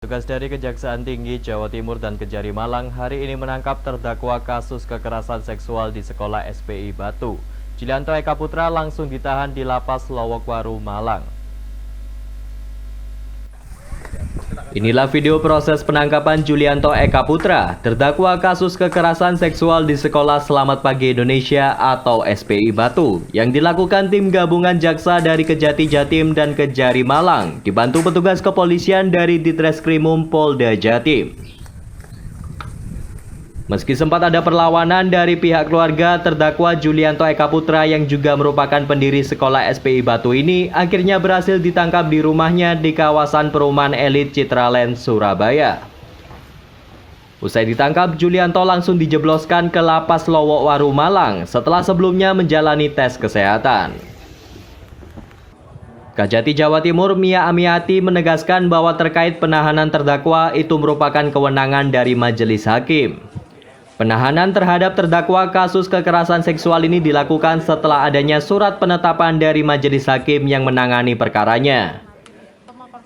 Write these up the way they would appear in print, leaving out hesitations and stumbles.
Tugas dari Kejaksaan Tinggi Jawa Timur dan Kejari Malang hari ini menangkap terdakwa kasus kekerasan seksual di sekolah SPI Batu. Julianto Eka Putra langsung ditahan di Lapas Lowokwaru, Malang. Inilah video proses penangkapan Julianto Eka Putra, terdakwa kasus kekerasan seksual di Sekolah Selamat Pagi Indonesia atau SPI Batu, yang dilakukan tim gabungan jaksa dari Kejati Jatim dan Kejari Malang, dibantu petugas kepolisian dari Ditreskrimum Polda Jatim. Meski sempat ada perlawanan dari pihak keluarga, terdakwa Julianto Eka Putra yang juga merupakan pendiri sekolah SPI Batu ini akhirnya berhasil ditangkap di rumahnya di kawasan perumahan elit Citraland, Surabaya. Usai ditangkap, Julianto langsung dijebloskan ke Lapas Lowokwaru, Malang setelah sebelumnya menjalani tes kesehatan. Kajati Jawa Timur Mia Amiati menegaskan bahwa terkait penahanan terdakwa itu merupakan kewenangan dari majelis hakim. Penahanan terhadap terdakwa kasus kekerasan seksual ini dilakukan setelah adanya surat penetapan dari majelis hakim yang menangani perkaranya.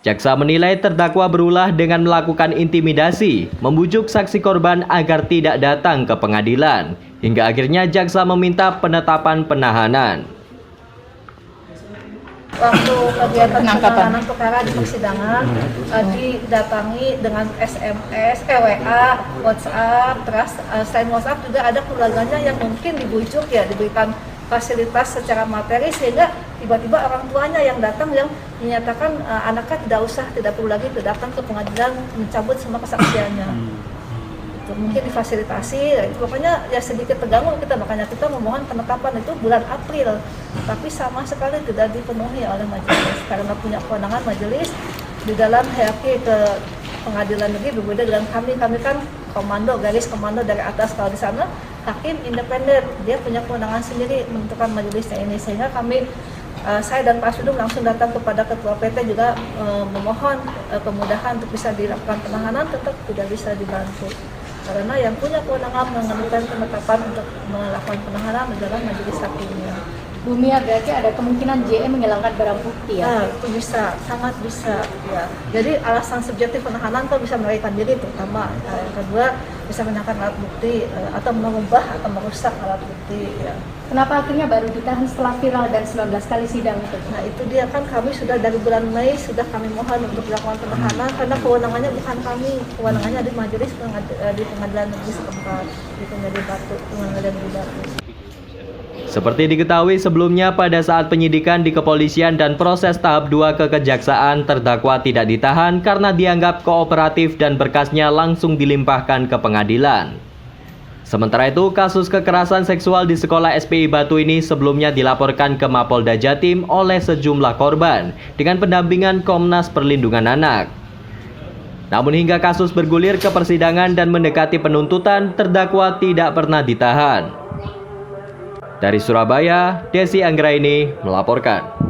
Jaksa menilai terdakwa berulah dengan melakukan intimidasi, membujuk saksi korban agar tidak datang ke pengadilan, hingga akhirnya jaksa meminta penetapan penahanan. Waktu kegiatan penanganan perkara di persidangan didatangi dengan SMS, WA, WhatsApp, terus selain WhatsApp juga ada keluarganya yang mungkin dibujuk ya, diberikan fasilitas secara materi sehingga tiba-tiba orang tuanya yang datang yang menyatakan anaknya tidak perlu lagi datang ke pengadilan mencabut semua kesaksiannya. Mungkin difasilitasi, ya itu pokoknya ya sedikit terganggu kita, makanya kita memohon penetapan itu bulan April, tapi sama sekali tidak dipenuhi oleh majelis karena punya kewenangan majelis di dalam hierarki ke pengadilan negeri berbeda dengan kami kan garis komando dari atas. Kalau di sana hakim independen, dia punya kewenangan sendiri menentukan majelisnya ini, sehingga kami saya dan Pak Sudung langsung datang kepada Ketua PT juga memohon kemudahan untuk bisa dilakukan penahanan, tetap tidak bisa dibantu. Karena yang punya kewenangan menentukan penetapan untuk melakukan penahanan adalah majelis hakimnya. Bu Mia, berarti ada kemungkinan JM menghilangkan barang bukti ya? Nah, itu bisa, sangat bisa. Ya. Jadi alasan subjektif penahanan itu bisa melarikan diri terutama. Yang kedua bisa menghilangkan alat bukti atau mengubah atau merusak alat bukti. Ya. Kenapa akhirnya baru ditahan setelah viral dan 19 kali sidang itu? Nah itu dia kan, kami sudah dari bulan Mei sudah kami mohon untuk dilakukan penahanan karena kewenangannya bukan kami, kewenangannya di majelis di pengadilan negeri setempat, di pengadilan Batu. Seperti diketahui sebelumnya pada saat penyidikan di kepolisian dan proses tahap 2 ke kejaksaan, terdakwa tidak ditahan karena dianggap kooperatif dan berkasnya langsung dilimpahkan ke pengadilan. Sementara itu, kasus kekerasan seksual di sekolah SPI Batu ini sebelumnya dilaporkan ke Mapolda Jatim oleh sejumlah korban dengan pendampingan Komnas Perlindungan Anak. Namun hingga kasus bergulir ke persidangan dan mendekati penuntutan, terdakwa tidak pernah ditahan. Dari Surabaya, Desi Anggraini melaporkan.